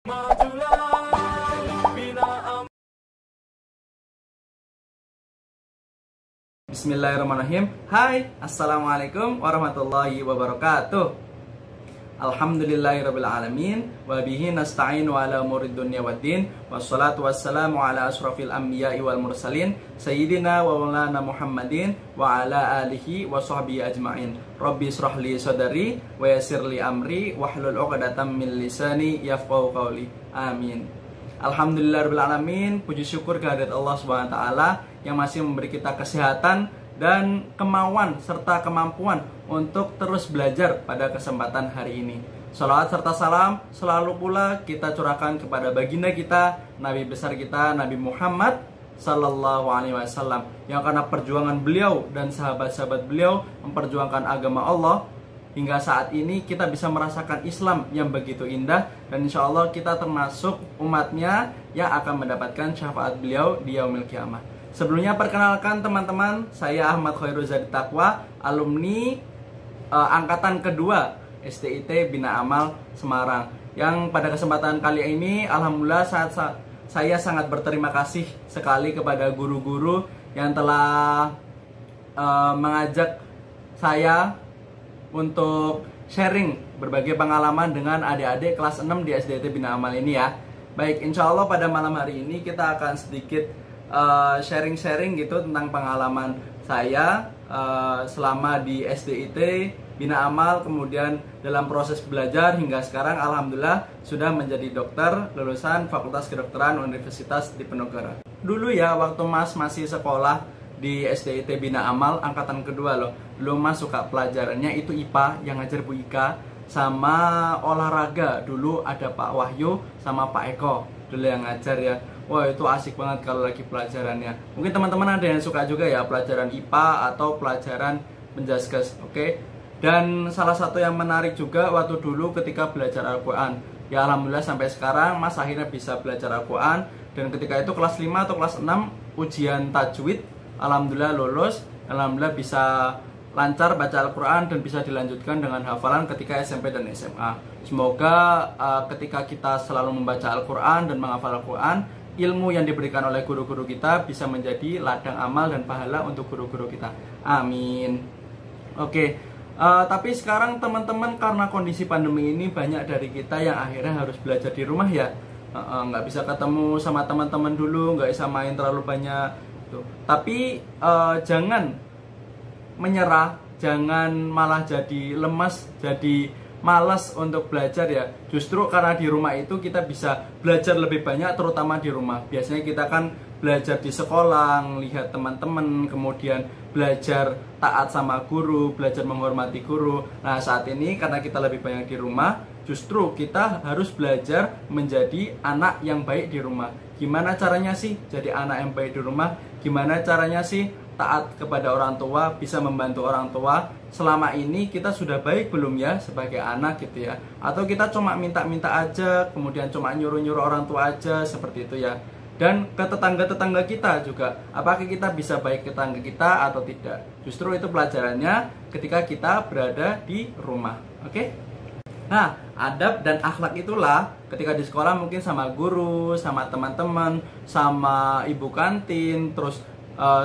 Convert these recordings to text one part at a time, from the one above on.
Bismillahirrahmanirrahim. Hai, assalamualaikum warahmatullahi wabarakatuh. Alhamdulillahirrabbilalamin. Wabihi nasta'inu ala umurid dunya waddin. Wassalatu wassalamu ala asrafil anbiya'i wal mursalin Sayyidina wa maulana Muhammadin wa ala alihi wa sahbihi ajma'in. Rabbi israhli sadari wa yassirli amri wahlul 'uqdatam min lisani yafqahu qawli. Amin. Alhamdulillahirrabbilalamin. Puji syukur kehadirat Allah SWT yang masih memberi kita kesehatan dan kemauan serta kemampuan untuk terus belajar pada kesempatan hari ini. Salawat serta salam selalu pula kita curahkan kepada baginda kita, Nabi besar kita, Nabi Muhammad Sallallahu Alaihi Wasallam, yang karena perjuangan beliau dan sahabat-sahabat beliau memperjuangkan agama Allah, hingga saat ini kita bisa merasakan Islam yang begitu indah, dan insya Allah kita termasuk umatnya yang akan mendapatkan syafaat beliau di yaumil qiyamah. Sebelumnya perkenalkan teman-teman, saya Ahmad Khairuzzadi Taqwa, alumni angkatan kedua STIT Bina Amal Semarang, yang pada kesempatan kali ini alhamdulillah saya sangat berterima kasih sekali kepada guru-guru yang telah mengajak saya untuk sharing berbagai pengalaman dengan adik-adik kelas 6 di SDIT Bina Amal ini ya. Baik, insya Allah pada malam hari ini kita akan sedikit sharing-sharing gitu tentang pengalaman saya selama di SDIT Bina Amal, kemudian dalam proses belajar hingga sekarang alhamdulillah sudah menjadi dokter lulusan Fakultas Kedokteran Universitas Diponegoro. Dulu ya waktu Mas masih sekolah di SDIT Bina Amal angkatan kedua loh, belum Mas suka pelajarannya itu IPA yang ngajar Bu Ika, sama olahraga dulu ada Pak Wahyu sama Pak Eko dulu yang ngajar ya. Wah, itu asik banget kalau lagi pelajarannya. Mungkin teman-teman ada yang suka juga ya pelajaran IPA atau pelajaran Penjaskes, oke? Dan salah satu yang menarik juga waktu dulu ketika belajar Al-Quran, ya alhamdulillah sampai sekarang Mas akhirnya bisa belajar Al-Quran. Dan ketika itu kelas 5 atau kelas 6 ujian tajwid, alhamdulillah lulus, alhamdulillah bisa lancar baca Al-Quran dan bisa dilanjutkan dengan hafalan ketika SMP dan SMA. Semoga ketika kita selalu membaca Al-Quran dan menghafal Al-Quran, ilmu yang diberikan oleh guru-guru kita bisa menjadi ladang amal dan pahala untuk guru-guru kita. Amin. Oke, tapi sekarang teman-teman karena kondisi pandemi ini banyak dari kita yang akhirnya harus belajar di rumah ya. Nggak bisa ketemu sama teman-teman dulu, nggak bisa main terlalu banyak tuh. Tapi jangan menyerah, jangan malah jadi lemas, jadi malas untuk belajar ya. Justru karena di rumah itu kita bisa belajar lebih banyak, terutama di rumah. Biasanya kita kan belajar di sekolah, lihat teman-teman, kemudian belajar taat sama guru, belajar menghormati guru. Nah saat ini karena kita lebih banyak di rumah, justru kita harus belajar menjadi anak yang baik di rumah. Gimana caranya sih jadi anak yang baik di rumah? Gimana caranya sih taat kepada orang tua, bisa membantu orang tua? Selama ini kita sudah baik belum ya sebagai anak gitu ya? Atau kita cuma minta-minta aja, kemudian cuma nyuruh-nyuruh orang tua aja, seperti itu ya? Dan ke tetangga-tetangga kita juga, apakah kita bisa baik ke tetangga kita atau tidak? Justru itu pelajarannya ketika kita berada di rumah, oke? Nah, adab dan akhlak itulah ketika di sekolah mungkin sama guru, sama teman-teman, sama ibu kantin, terus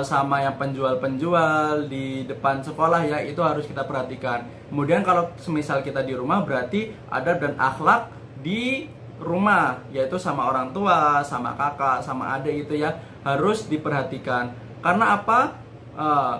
sama yang penjual-penjual di depan sekolah ya, itu harus kita perhatikan. Kemudian kalau semisal kita di rumah, berarti adab dan akhlak di rumah, yaitu sama orang tua, sama kakak, sama adik itu ya, harus diperhatikan. Karena apa?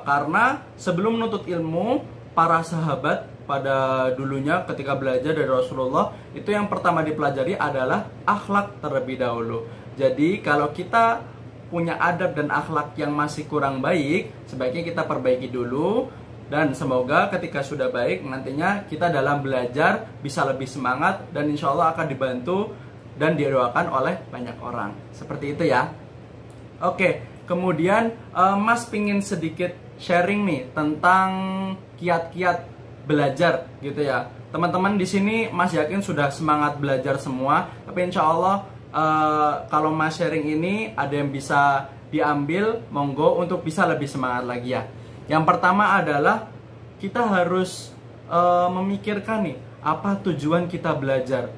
Karena sebelum menuntut ilmu, para sahabat pada dulunya ketika belajar dari Rasulullah, itu yang pertama dipelajari adalah akhlak terlebih dahulu. Jadi kalau kita punya adab dan akhlak yang masih kurang baik, sebaiknya kita perbaiki dulu. Dan semoga ketika sudah baik, nantinya kita dalam belajar bisa lebih semangat, dan insya Allah akan dibantu dan didoakan oleh banyak orang. Seperti itu ya. Oke, kemudian Mas pingin sedikit sharing nih tentang kiat-kiat belajar gitu ya. Teman-teman di sini Mas yakin sudah semangat belajar semua, tapi insya Allah kalau Mas sharing ini ada yang bisa diambil, monggo untuk bisa lebih semangat lagi ya. Yang pertama adalah kita harus memikirkan nih apa tujuan kita belajar.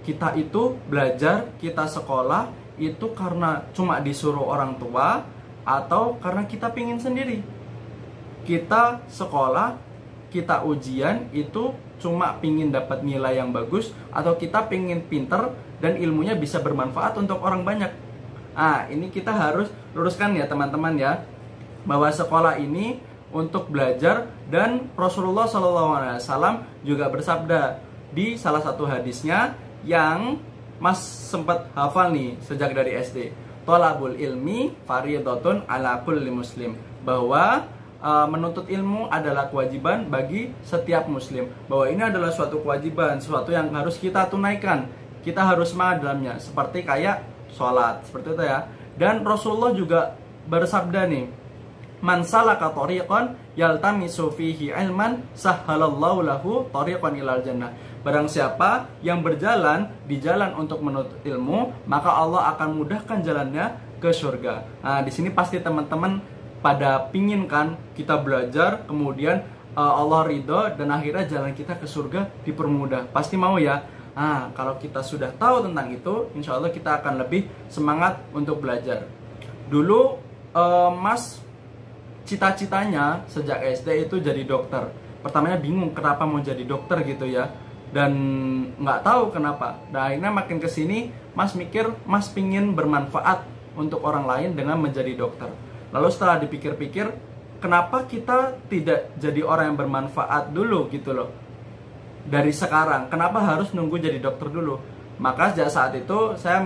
kita itu belajar, kita sekolah itu karena cuma disuruh orang tua atau karena kita pingin sendiri. Kita sekolah, kita ujian itu cuma pingin dapat nilai yang bagus atau kita pingin pinter dan ilmunya bisa bermanfaat untuk orang banyak. Ini kita harus luruskan ya teman-teman ya, bahwa sekolah ini untuk belajar, dan Rasulullah SAW juga bersabda di salah satu hadisnya yang Mas sempat hafal nih sejak dari SD, thalabul ilmi fardhatun ala kulli muslim, bahwa menuntut ilmu adalah kewajiban bagi setiap muslim, bahwa ini adalah suatu kewajiban, sesuatu yang harus kita tunaikan, kita harus semangat dalamnya, seperti kayak sholat, seperti itu ya. Dan Rasulullah juga bersabda nih, man salaka thariqan yaltamisu fihi ilman sahhalallahu lahu thariqan ilal jannah. Barang siapa yang berjalan di jalan untuk menuntut ilmu, maka Allah akan mudahkan jalannya ke surga. Di sini pasti teman-teman pada pingin kan kita belajar, kemudian Allah ridho dan akhirnya jalan kita ke surga dipermudah. Pasti mau ya. Kalau kita sudah tahu tentang itu, insya Allah kita akan lebih semangat untuk belajar. Dulu Mas cita-citanya sejak SD itu jadi dokter. Pertamanya bingung kenapa mau jadi dokter gitu ya, dan nggak tahu kenapa. Nah akhirnya makin kesini Mas mikir, Mas pingin bermanfaat untuk orang lain dengan menjadi dokter. Lalu setelah dipikir-pikir, kenapa kita tidak jadi orang yang bermanfaat dulu gitu loh, dari sekarang? Kenapa harus nunggu jadi dokter dulu? Maka sejak saat itu saya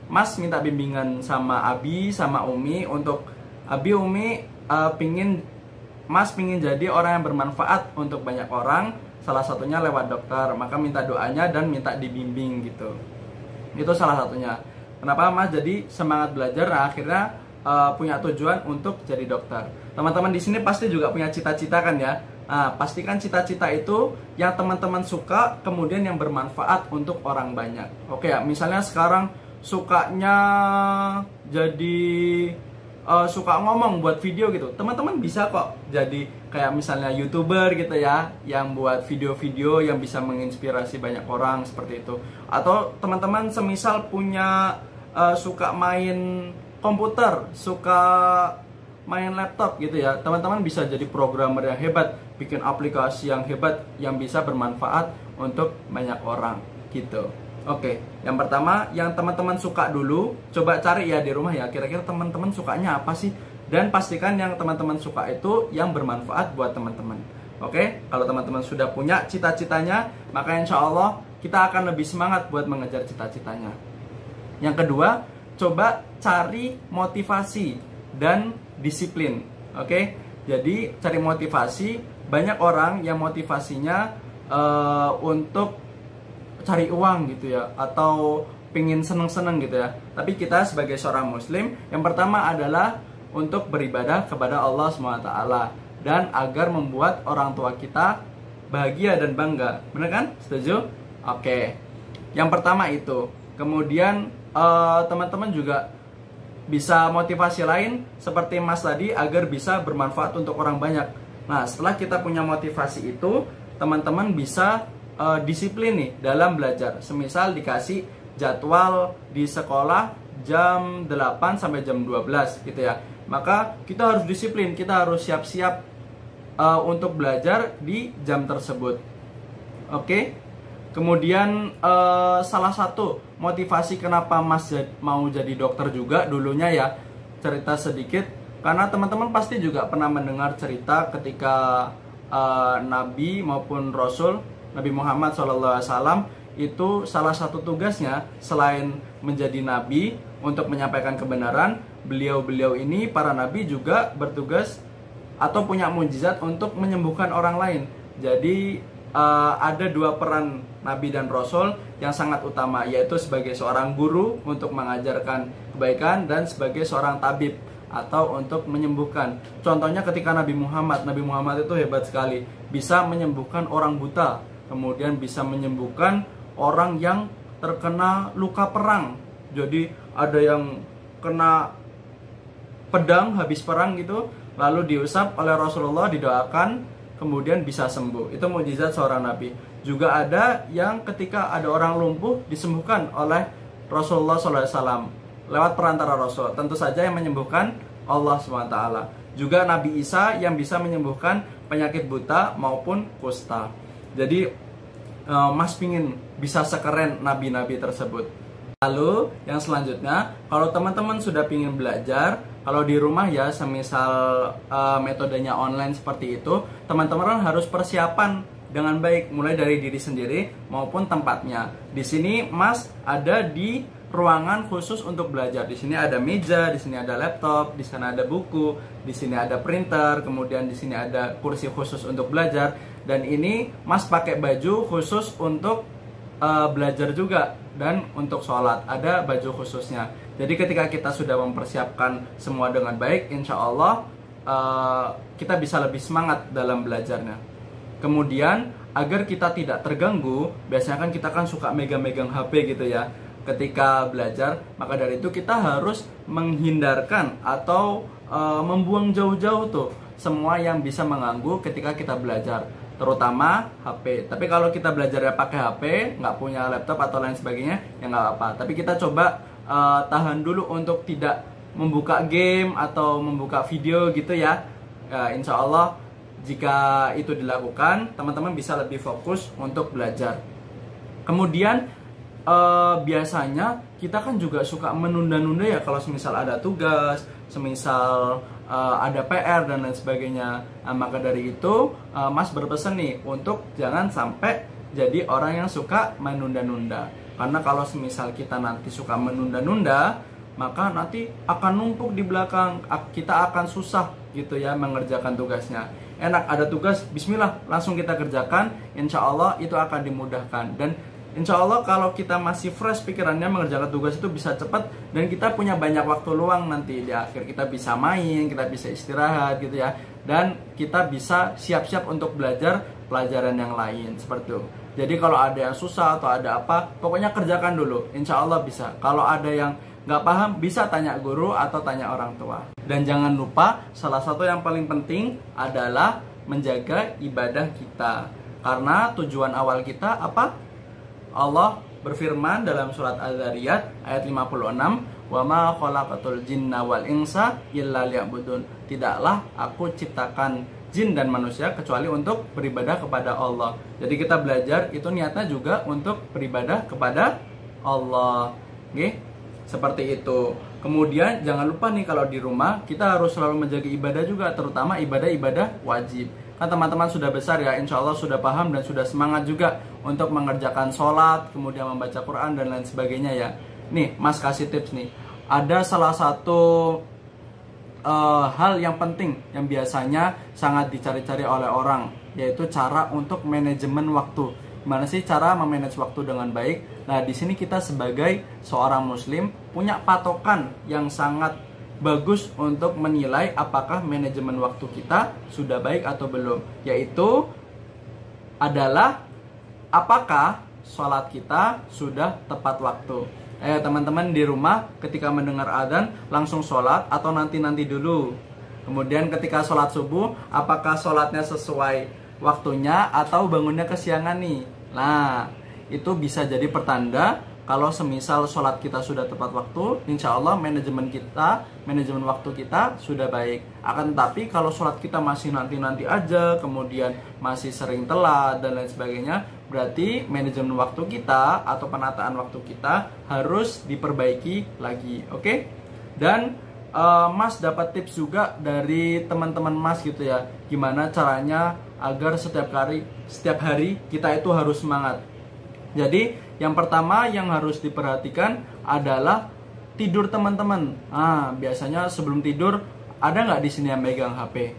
Mas minta bimbingan sama Abi, sama Umi, untuk Abi, Umi Mas pingin jadi orang yang bermanfaat untuk banyak orang, salah satunya lewat dokter, maka minta doanya dan minta dibimbing gitu. Itu salah satunya kenapa Mas jadi semangat belajar. Nah, akhirnya punya tujuan untuk jadi dokter. Teman-teman di sini pasti juga punya cita-cita kan ya. Pastikan cita-cita itu yang teman-teman suka, kemudian yang bermanfaat untuk orang banyak. Oke ya, misalnya sekarang sukanya jadi suka ngomong buat video gitu, teman-teman bisa kok jadi kayak misalnya YouTuber gitu ya, yang buat video-video yang bisa menginspirasi banyak orang seperti itu. Atau teman-teman semisal punya suka main komputer, suka main laptop gitu ya, teman-teman bisa jadi programmer yang hebat, bikin aplikasi yang hebat yang bisa bermanfaat untuk banyak orang gitu. Oke, yang pertama yang teman-teman suka dulu, coba cari ya di rumah ya, kira-kira teman-teman sukanya apa sih, dan pastikan yang teman-teman suka itu yang bermanfaat buat teman-teman. Oke, kalau teman-teman sudah punya cita-citanya, maka insya Allah kita akan lebih semangat buat mengejar cita-citanya. Yang kedua, coba cari motivasi dan disiplin. Oke, jadi cari motivasi. Banyak orang yang motivasinya untuk cari uang gitu ya, atau pingin seneng-seneng gitu ya. Tapi kita sebagai seorang muslim, yang pertama adalah untuk beribadah kepada Allah SWT, dan agar membuat orang tua kita bahagia dan bangga. Bener kan? Setuju? Oke, yang pertama itu. Kemudian teman-teman juga bisa motivasi lain seperti Mas tadi, agar bisa bermanfaat untuk orang banyak. Nah, setelah kita punya motivasi itu, teman-teman bisa disiplin nih dalam belajar. Semisal dikasih jadwal di sekolah jam 8 sampai jam 12 gitu ya, maka kita harus disiplin, kita harus siap-siap untuk belajar di jam tersebut. Oke. Kemudian salah satu motivasi kenapa Mas mau jadi dokter juga dulunya ya, cerita sedikit, karena teman-teman pasti juga pernah mendengar cerita ketika Nabi maupun Rasul Nabi Muhammad SAW itu salah satu tugasnya selain menjadi Nabi untuk menyampaikan kebenaran, beliau-beliau ini para Nabi juga bertugas atau punya mukjizat untuk menyembuhkan orang lain. Jadi ada dua peran Nabi dan Rasul yang sangat utama, yaitu sebagai seorang guru untuk mengajarkan kebaikan dan sebagai seorang tabib atau untuk menyembuhkan. Contohnya ketika Nabi Muhammad itu hebat sekali, bisa menyembuhkan orang buta, kemudian bisa menyembuhkan orang yang terkena luka perang. Jadi ada yang kena pedang habis perang gitu, lalu diusap oleh Rasulullah, didoakan, kemudian bisa sembuh. Itu mukjizat seorang Nabi. Juga ada yang ketika ada orang lumpuh disembuhkan oleh Rasulullah SAW lewat perantara Rasul. Tentu saja yang menyembuhkan Allah SWT. Juga Nabi Isa yang bisa menyembuhkan penyakit buta maupun kusta. Jadi Mas pingin bisa sekeren nabi-nabi tersebut. Lalu yang selanjutnya, kalau teman-teman sudah pingin belajar, kalau di rumah ya semisal metodenya online seperti itu, teman-teman harus persiapan dengan baik, mulai dari diri sendiri maupun tempatnya. Di sini Mas ada di ruangan khusus untuk belajar. Di sini ada meja, di sini ada laptop, di sana ada buku, di sini ada printer, kemudian di sini ada kursi khusus untuk belajar. Dan ini Mas pakai baju khusus untuk belajar juga, dan untuk sholat ada baju khususnya. Jadi ketika kita sudah mempersiapkan semua dengan baik, insya Allah kita bisa lebih semangat dalam belajarnya. Kemudian agar kita tidak terganggu, biasanya kan kita suka megang-megang HP gitu ya ketika belajar. Maka dari itu kita harus menghindarkan atau membuang jauh-jauh tuh semua yang bisa mengganggu ketika kita belajar, terutama HP. Tapi kalau kita belajarnya pakai HP, nggak punya laptop atau lain sebagainya, ya nggak apa-apa. Tapi kita coba tahan dulu untuk tidak membuka game atau membuka video gitu ya. Insya Allah jika itu dilakukan, teman-teman bisa lebih fokus untuk belajar. Kemudian biasanya kita kan juga suka menunda-nunda ya, kalau semisal ada tugas, semisal ada PR dan lain sebagainya. Maka dari itu Mas berpesan nih untuk jangan sampai jadi orang yang suka menunda-nunda. Karena kalau semisal kita nanti suka menunda-nunda, maka nanti akan numpuk di belakang, kita akan susah gitu ya mengerjakan tugasnya. Enak ada tugas, bismillah langsung kita kerjakan, insya Allah itu akan dimudahkan. Dan insya Allah kalau kita masih fresh pikirannya, mengerjakan tugas itu bisa cepat, dan kita punya banyak waktu luang nanti di akhir. Kita bisa main, kita bisa istirahat gitu ya, dan kita bisa siap-siap untuk belajar pelajaran yang lain seperti itu. Jadi kalau ada yang susah atau ada apa, pokoknya kerjakan dulu, insya Allah bisa. Kalau ada yang nggak paham, bisa tanya guru atau tanya orang tua. Dan jangan lupa, salah satu yang paling penting adalah menjaga ibadah kita. Karena tujuan awal kita apa? Allah berfirman dalam surat Az-Zariyat ayat 56, "Wa ma khalaqatul jinna wal insa illa liya'budun." Tidaklah aku ciptakan jin dan manusia kecuali untuk beribadah kepada Allah. Jadi kita belajar itu niatnya juga untuk beribadah kepada Allah. Oke? Seperti itu. Kemudian jangan lupa nih, kalau di rumah kita harus selalu menjaga ibadah juga, terutama ibadah-ibadah wajib. Kan teman-teman sudah besar ya, insya Allah sudah paham dan sudah semangat juga untuk mengerjakan sholat, kemudian membaca Quran dan lain sebagainya ya. Nih Mas kasih tips nih. Ada salah satu hal yang penting yang biasanya sangat dicari-cari oleh orang, yaitu cara untuk manajemen waktu. Gimana sih cara memanage waktu dengan baik? Nah, di sini kita sebagai seorang muslim punya patokan yang sangat bagus untuk menilai apakah manajemen waktu kita sudah baik atau belum, yaitu adalah apakah sholat kita sudah tepat waktu. Teman-teman di rumah ketika mendengar adzan langsung sholat atau nanti dulu? Kemudian ketika sholat subuh, apakah sholatnya sesuai waktunya atau bangunnya kesiangan nih? Nah, itu bisa jadi pertanda kalau semisal sholat kita sudah tepat waktu, insya Allah manajemen waktu kita sudah baik. Akan tetapi kalau sholat kita masih nanti aja, kemudian masih sering telat dan lain sebagainya, berarti manajemen waktu kita atau penataan waktu kita harus diperbaiki lagi. Oke? Dan Mas dapat tips juga dari teman-teman Mas gitu ya, gimana caranya agar setiap hari kita itu harus semangat. Jadi yang pertama yang harus diperhatikan adalah tidur teman-teman. Biasanya sebelum tidur ada nggak di sini yang megang HP?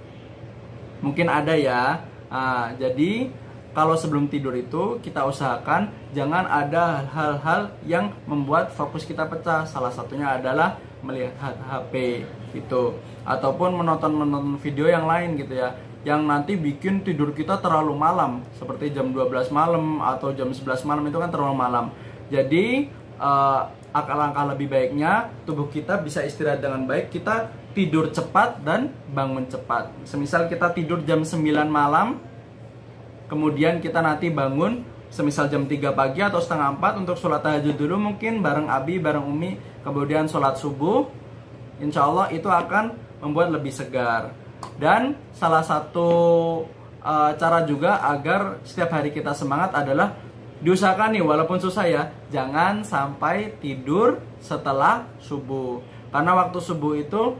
Mungkin ada ya. Jadi kalau sebelum tidur itu kita usahakan jangan ada hal-hal yang membuat fokus kita pecah. Salah satunya adalah melihat HP gitu, ataupun menonton video yang lain gitu ya, yang nanti bikin tidur kita terlalu malam, seperti jam 12 malam atau jam 11 malam, itu kan terlalu malam. Jadi alangkah lebih baiknya tubuh kita bisa istirahat dengan baik, kita tidur cepat dan bangun cepat. Semisal kita tidur jam 9 malam, kemudian kita nanti bangun semisal jam 3 pagi atau setengah 4 untuk sholat tahajud dulu, mungkin bareng Abi, bareng Umi, kemudian sholat subuh. Insya Allah itu akan membuat lebih segar. Dan salah satu cara juga agar setiap hari kita semangat adalah diusahakan nih, walaupun susah ya, jangan sampai tidur setelah subuh. Karena waktu subuh itu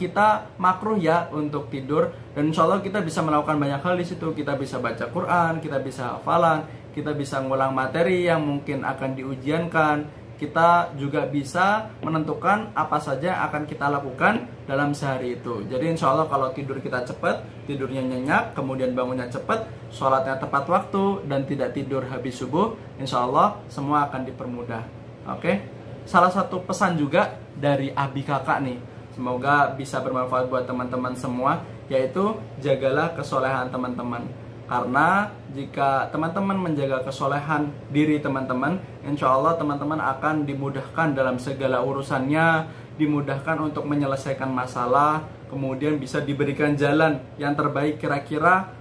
kita makruh ya untuk tidur, dan insya Allah kita bisa melakukan banyak hal di situ. Kita bisa baca Quran, kita bisa hafalan, kita bisa ngulang materi yang mungkin akan diujiankan. Kita juga bisa menentukan apa saja yang akan kita lakukan dalam sehari itu. Jadi insya Allah kalau tidur kita cepat, tidurnya nyenyak, kemudian bangunnya cepat, sholatnya tepat waktu, dan tidak tidur habis subuh, insya Allah semua akan dipermudah. Oke? Salah satu pesan juga dari Abi kakak nih, semoga bisa bermanfaat buat teman-teman semua, yaitu jagalah kesolehan teman-teman. Karena jika teman-teman menjaga kesolehan diri teman-teman, insya Allah teman-teman akan dimudahkan dalam segala urusannya, dimudahkan untuk menyelesaikan masalah, kemudian bisa diberikan jalan yang terbaik. Kira-kira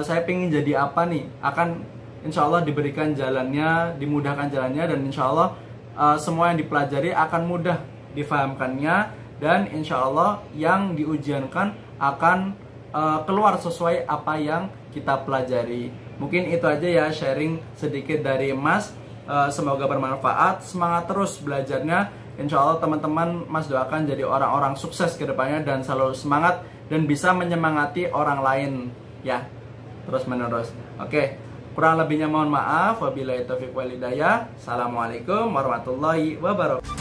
saya pengen jadi apa nih, akan insya Allah diberikan jalannya, dimudahkan jalannya, dan insya Allah semua yang dipelajari akan mudah difahamkannya, dan insya Allah yang diujiankan akan keluar sesuai apa yang kita pelajari. Mungkin itu aja ya sharing sedikit dari Mas. Semoga bermanfaat. Semangat terus belajarnya. Insya Allah teman-teman Mas doakan jadi orang-orang sukses ke depannya dan selalu semangat dan bisa menyemangati orang lain ya, terus menerus. Oke, kurang lebihnya mohon maaf. Wabillahi taufiq wal hidayah. Assalamualaikum warahmatullahi wabarakatuh.